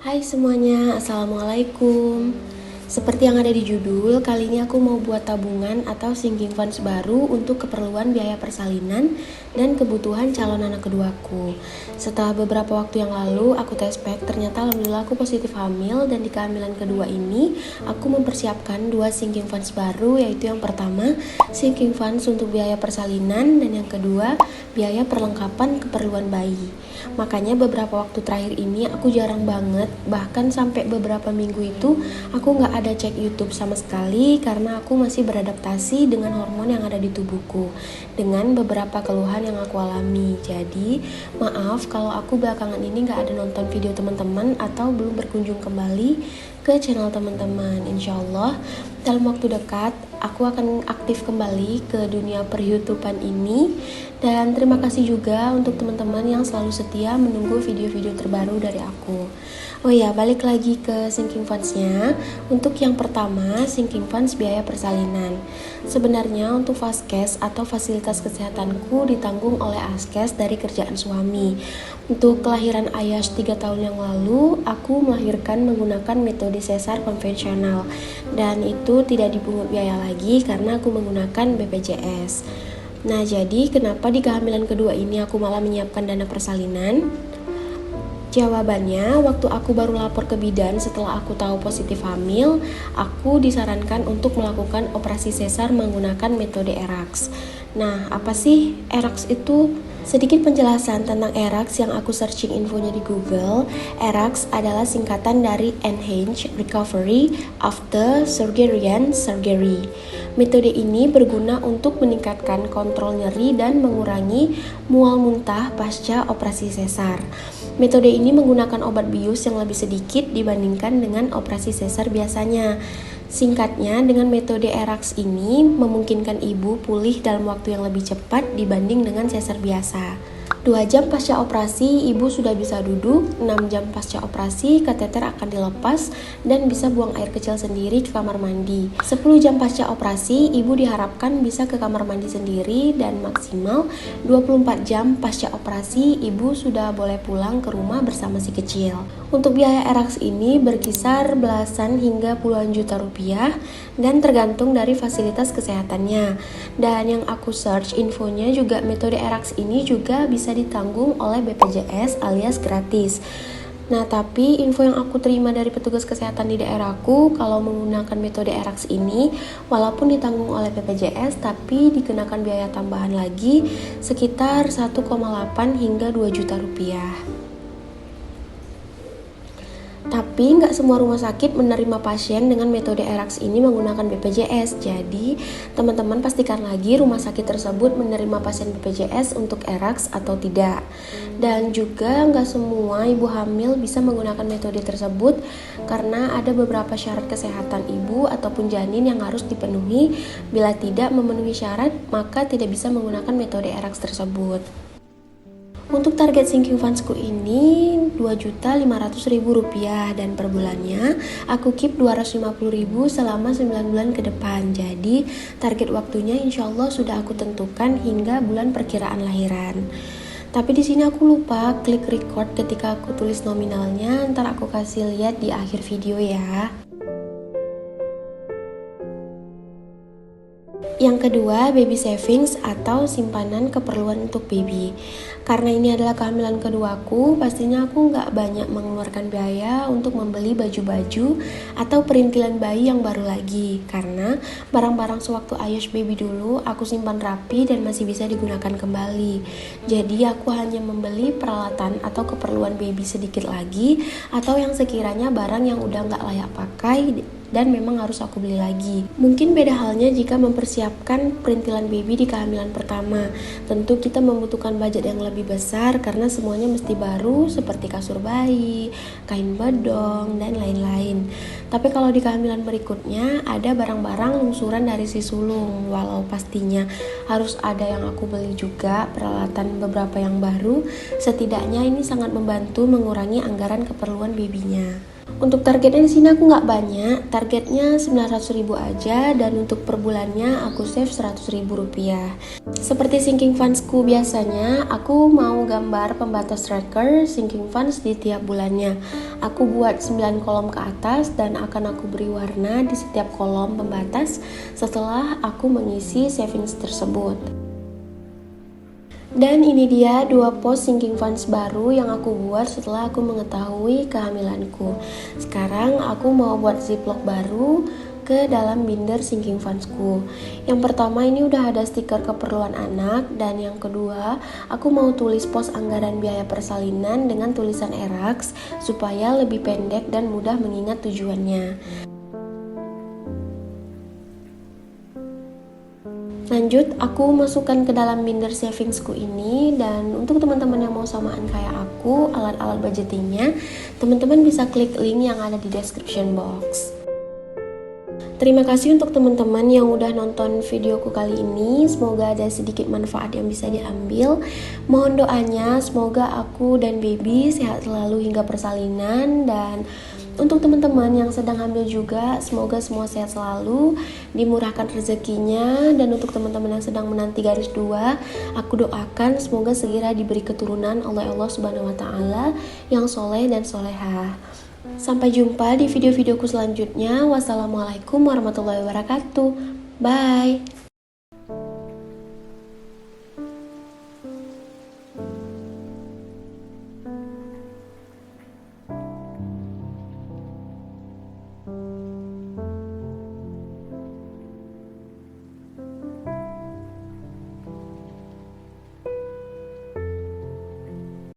Hai semuanya, Assalamualaikum. Seperti yang ada di judul, kali ini aku mau buat tabungan atau sinking funds baru untuk keperluan biaya persalinan dan kebutuhan calon anak keduaku. Setelah beberapa waktu yang lalu, aku tes pack, ternyata alhamdulillah aku positif hamil, dan di kehamilan kedua ini, aku mempersiapkan dua sinking funds baru, yaitu yang pertama, sinking funds untuk biaya persalinan, dan yang kedua, biaya perlengkapan keperluan bayi. Makanya beberapa waktu terakhir ini aku jarang banget, bahkan sampai beberapa minggu itu aku gak ada cek YouTube sama sekali karena aku masih beradaptasi dengan hormon yang ada di tubuhku, dengan beberapa keluhan yang aku alami. Jadi maaf kalau aku belakangan ini gak ada nonton video teman-teman atau belum berkunjung kembali ke channel teman-teman. Insya Allah dalam waktu dekat aku akan aktif kembali ke dunia per-YouTubean ini. Dan terima kasih juga untuk teman-teman yang selalu setia menunggu video-video terbaru dari aku. Oh ya, balik lagi ke sinking funds-nya. Untuk yang pertama, sinking funds biaya persalinan. Sebenarnya untuk Faskes atau fasilitas kesehatanku ditanggung oleh Askes dari kerjaan suami. Untuk kelahiran Ayash 3 tahun yang lalu, aku melahirkan menggunakan metode sesar konvensional. Dan itu tidak dipungut biaya lagi karena aku menggunakan BPJS. Nah, jadi kenapa di kehamilan kedua ini aku malah menyiapkan dana persalinan? Jawabannya, waktu aku baru lapor ke bidan setelah aku tahu positif hamil, aku disarankan untuk melakukan operasi sesar menggunakan metode ERAX. Nah, apa sih ERAX itu? Sedikit penjelasan tentang ERAX yang aku searching infonya di Google. ERAX adalah singkatan dari Enhanced Recovery After Surgery. Metode ini berguna untuk meningkatkan kontrol nyeri dan mengurangi mual muntah pasca operasi sesar. Metode ini menggunakan obat bius yang lebih sedikit dibandingkan dengan operasi sesar biasanya. Singkatnya, dengan metode ERAX ini memungkinkan ibu pulih dalam waktu yang lebih cepat dibanding dengan sesar biasa. 2 jam pasca operasi, ibu sudah bisa duduk. 6 jam pasca operasi, kateter akan dilepas dan bisa buang air kecil sendiri ke kamar mandi. 10 jam pasca operasi, ibu diharapkan bisa ke kamar mandi sendiri, dan maksimal 24 jam pasca operasi, ibu sudah boleh pulang ke rumah bersama si kecil. Untuk biaya ERAX ini berkisar belasan hingga puluhan juta rupiah dan tergantung dari fasilitas kesehatannya. Dan yang aku search infonya juga, metode ERAX ini juga bisa ditanggung oleh BPJS alias gratis. Nah, tapi info yang aku terima dari petugas kesehatan di daerahku, kalau menggunakan metode ERAX ini, walaupun ditanggung oleh BPJS, tapi dikenakan biaya tambahan lagi sekitar 1,8 hingga 2 juta rupiah. Tapi nggak semua rumah sakit menerima pasien dengan metode ERAX ini menggunakan BPJS. Jadi teman-teman pastikan lagi rumah sakit tersebut menerima pasien BPJS untuk ERAX atau tidak. Dan juga nggak semua ibu hamil bisa menggunakan metode tersebut karena ada beberapa syarat kesehatan ibu ataupun janin yang harus dipenuhi. Bila tidak memenuhi syarat, maka tidak bisa menggunakan metode ERAX tersebut. Untuk target sinking fundsku ini 2.500.000 rupiah, dan per bulannya aku keep 250.000 selama 9 bulan ke depan. Jadi target waktunya insya Allah sudah aku tentukan hingga bulan perkiraan lahiran. Tapi di sini aku lupa klik record ketika aku tulis nominalnya, ntar aku kasih lihat di akhir video ya. Yang kedua, baby savings atau simpanan keperluan untuk baby. Karena ini adalah kehamilan keduaku, pastinya aku nggak banyak mengeluarkan biaya untuk membeli baju-baju atau perintilan bayi yang baru lagi. Karena barang-barang sewaktu Ayash baby dulu aku simpan rapi dan masih bisa digunakan kembali. Jadi aku hanya membeli peralatan atau keperluan baby sedikit lagi, atau yang sekiranya barang yang udah nggak layak pakai dan memang harus aku beli lagi. Mungkin beda halnya jika mempersiapkan perintilan baby di kehamilan pertama. Tentu kita membutuhkan budget yang lebih besar karena semuanya mesti baru, seperti kasur bayi, kain bedong, dan lain-lain. Tapi kalau di kehamilan berikutnya ada barang-barang lungsuran dari si sulung. Walau pastinya harus ada yang aku beli juga, peralatan beberapa yang baru, setidaknya ini sangat membantu mengurangi anggaran keperluan babynya. Untuk targetnya di sini aku nggak banyak, targetnya 900.000 aja, dan untuk per bulannya aku save 100.000 rupiah. Seperti sinking fundsku biasanya, aku mau gambar pembatas tracker sinking funds di tiap bulannya. Aku buat 9 kolom ke atas dan akan aku beri warna di setiap kolom pembatas setelah aku mengisi savings tersebut. Dan ini dia 2 post sinking funds baru yang aku buat setelah aku mengetahui kehamilanku. Sekarang aku mau buat ziplock baru ke dalam binder sinking fundsku. Yang pertama ini udah ada stiker keperluan anak, dan yang kedua aku mau tulis pos anggaran biaya persalinan dengan tulisan ERAKS supaya lebih pendek dan mudah mengingat tujuannya. Lanjut, aku masukkan ke dalam binder savingsku ini, dan untuk teman-teman yang mau samaan kayak aku, alat-alat budgetingnya, teman-teman bisa klik link yang ada di description box. Terima kasih untuk teman-teman yang udah nonton videoku kali ini. Semoga ada sedikit manfaat yang bisa diambil. Mohon doanya, semoga aku dan baby sehat selalu hingga persalinan. Dan untuk teman-teman yang sedang hamil juga, semoga semua sehat selalu, dimurahkan rezekinya. Dan untuk teman-teman yang sedang menanti garis 2, aku doakan semoga segera diberi keturunan oleh Allah Subhanahu wa Ta'ala yang soleh dan solehah. Sampai jumpa di video-videoku selanjutnya. Wassalamualaikum warahmatullahi wabarakatuh. Bye.